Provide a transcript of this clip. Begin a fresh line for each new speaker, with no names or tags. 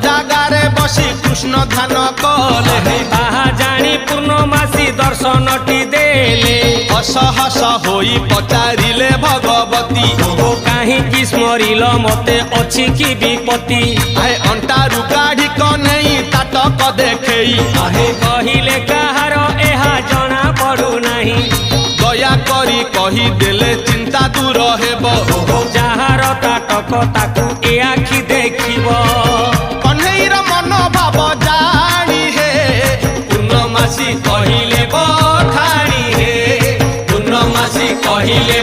জাগারে বসি কৃষ্ণ ধ্যান কলে
তাহা জানি পূর্ণমাসী দর্শনটি দেলে
হস হস হই পচারিলে ভগবতী
ও কাহিকি স্মরিল মতে অছি কি বিপত্তি
আহে অন্টারু কাঢ়ি কনেই তাটক দেখেই
আহে কহিলে কাহার এহা জনা পড়ু নাহি
দয়া করি কহি দেলে চিন্তা দূর হেব
যাহার তাটক তাকু এ আখি দেখিব
কন্হেইর মন ভাব জানি হে
পূর্ণমাসী কহিলে বখানি হে পূর্ণমাসী কহিলে